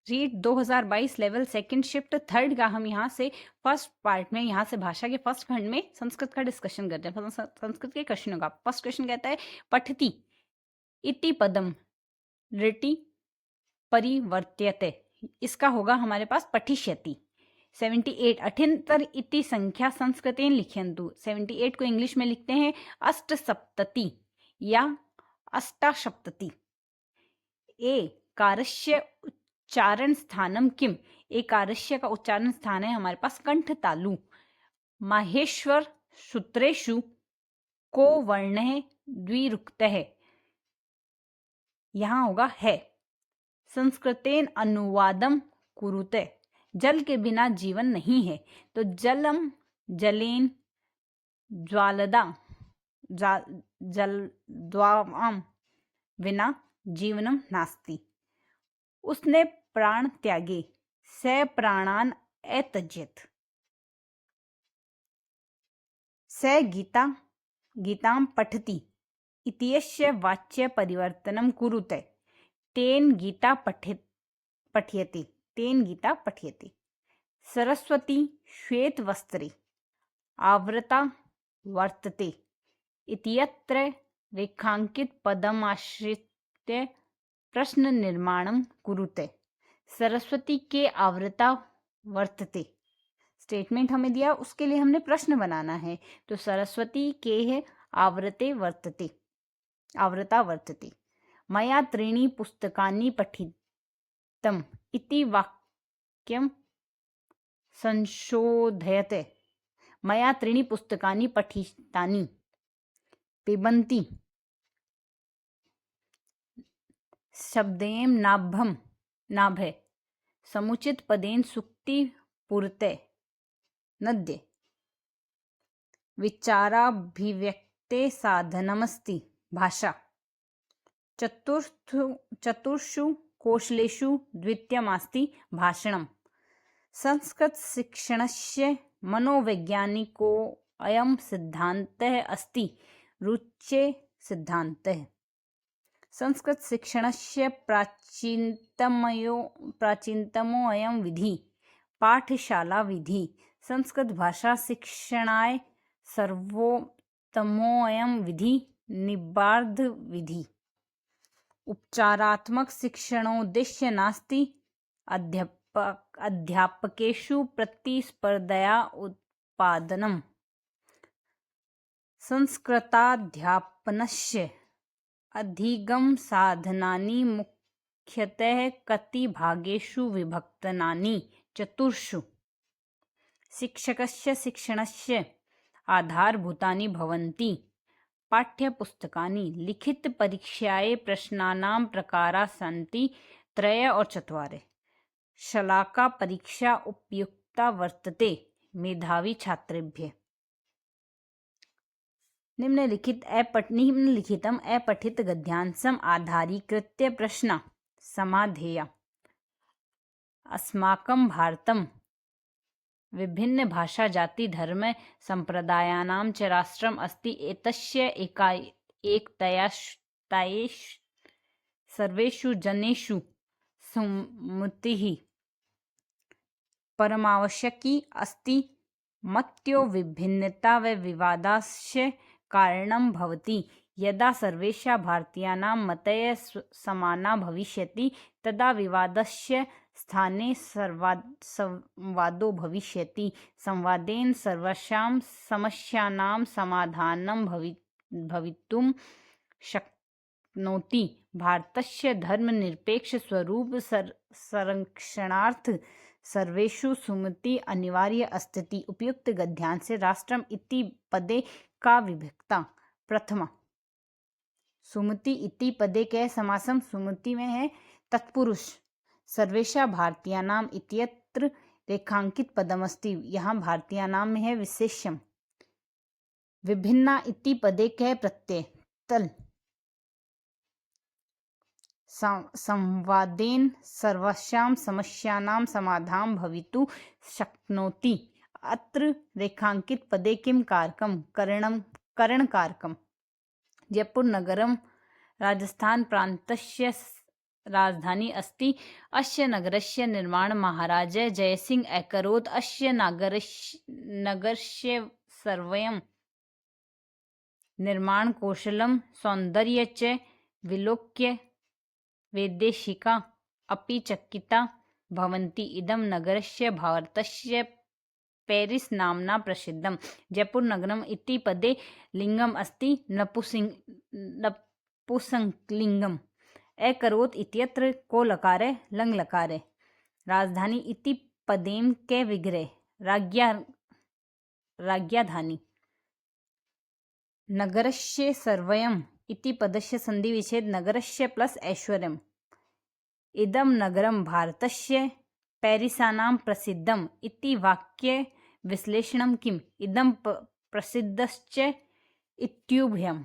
Read 2022 level second shift third का हम यहाँ से फर्स्ट पार्ट में, यहाँ से भाषा के फर्स्ट खंड में संस्कृत का डिस्कशन करते हैं। संस्कृत के क्वेश्चनों का फर्स्ट क्वेश्चन कहता है पठति इति पदम ऋति परिवर्त्यते। इसका होगा हमारे पास पठिष्यति। 78 अठिन्तर इति संख्या संस्कृतेन लिख्यन्तु। 78 को इंग्लिश में लिखते हैं अष्टसप्तति या अष्टासप्तति। ए कारस्य उच्चारण स्थानम किम। ए कारस्य का उच्चारण स्थान है हमारे पास कंठ तालु। माहेश्वर सूत्रेषु को वर्ण द्विरुक्त है, यहां होगा है। संस्कृतेन अनुवादम कुरुते। जल के बिना जीवन नहीं है, तो जलम जलेन ज्वालदा जलद्वाम विना जीवनम नास्ति। उसने प्राण त्यागे, स प्राणान एत्यजेत। स गीतां पठति इत्यस्य वाच्य परिवर्तनं कुरुते। तेन गीता पठ्यते। तेन गीता पठ्यते। सरस्वती श्वेत वस्त्रे आवृता वर्तते इत्यत्र रेखांकित पदमाश्रित्य प्रश्न निर्माणं कुरुते। सरस्वती के आवृता वर्तते स्टेटमेंट हमें दिया, उसके लिए हमने प्रश्न बनाना है। तो सरस्वती के है आवृते वर्तते, आवृता वर्तते। मया त्रीणि पुस्तकानि पठितम् इति वाक्यं संशोधयते। मया त्रीणि पुस्तकानि पठितानि। पिबन्ति शब्देन नाभम नाभे समुचित पदेन सुक्ति पूर्ते नद्ये। विचाराभिव्यक्ते साधनमस्ति भाषा। चतुर्षु कौशलेषु द्वितीयमस्ति भाषणम्। संस्कृत शिक्षणस्य मनोवैज्ञानिको अयं सिद्धान्तः अस्ति रुच्ये सिद्धान्तः। संस्कृत शिक्षणस्य प्राचीनतमो अयं विधि पाठशाला विधि। संस्कृत भाषा शिक्षणाय सर्वोत्तमो अयं विधि निबार्ध विधि। उपचारात्मक शिक्षणोद्देश्य नास्ति अध्यापकेषु प्रतिस्पर्धया उत्पादनम्। संस्कृताध्यापनस्य अधिगम साधनानि मुख्यतः कति भागेषु विभक्तानि। चतुर्षु। शिक्षकस्य शिक्षणस्य आधारभूतानि भवन्ति पाठ्यपुस्तकानि। लिखित परीक्षायै प्रश्नानां प्रकाराः सन्ति त्रय और चत्वारि। शलाका परीक्षा उपयुक्ता वर्तते मेधावी छात्रेभ्यः। निम्नलिखितम् अपठित गद्यांशम् आधारीकृत्य प्रश्न समाधेया। अस्माकं भारतं विभिन्न भाषा जाति धर्म संप्रदायानां च राष्ट्रम् अस्ति। एतस्य एकतया सर्वेषु जनेषु सुमतिः परमावश्यकी अस्ति। मत्यो विभिन्नता व विवादस्य कारणं भवति। यदा सर्वेषां भारतीयानां मतयः समाना भविष्यति तदा विवादस्य स्थाने संवादो भविष्यति। संवादेन सर्वासां समस्यानां समाधानं भवितुं शक्नोति। भारतस्य धर्मनिरपेक्ष स्वरूप संरक्षणार्थ सर्वेषु सुमति अनिवार्य अस्ति। उपयुक्त गद्यांशे राष्ट्रम् इति पदे का विभक्ता। प्रथमा सुमति इति पदे के समासम। सुमति में है तत्पुरुष। सर्वेषां भारतीयानां इत्यत्र रेखांकित पदमस्ति, यहाँ भारतीयानां में है विशेष्यम। विभिन्ना इति पदे के प्रत्यय तल। संवादेन सर्वासां समस्यानां समाधानं भवितुं शक्नोति। अत्र रेखांकित पदे किं कारकं करणकारकम्। जयपुर नगरं राजस्थान प्रान्तस्य राजधानी अस्ति। अस्य नगरस्य निर्माण महाराज जयसिंह अकरोत्। अस्य नगरस्य सर्वं निर्माण कौशलं सौन्दर्य च विलोक्य वैदेशिका अपि चकिता भवन्ति। इदं नगरस्य भारतस्य पेरिस् नाम्ना प्रसिद्धं। जयपुरनगरम् इति पदे लिङ्गम् अस्ति नपुंसकलिङ्गम्। अकरोत् इत्यत्र को लकारे लङ् लकारे। राजधानी इति पदेन के विग्रहे राज्ञाधानी। नगरस्य सर्वयम् इति पदस्य सन्धिविच्छेद नगरस्य प्लस ऐश्वर्यम्। इदं नगरं भारतस्य पेरिसानां प्रसिद्धम् इति वाक्य विश्लेषणं किम्? इदं प्रसिद्धश्च इत्युभयम्।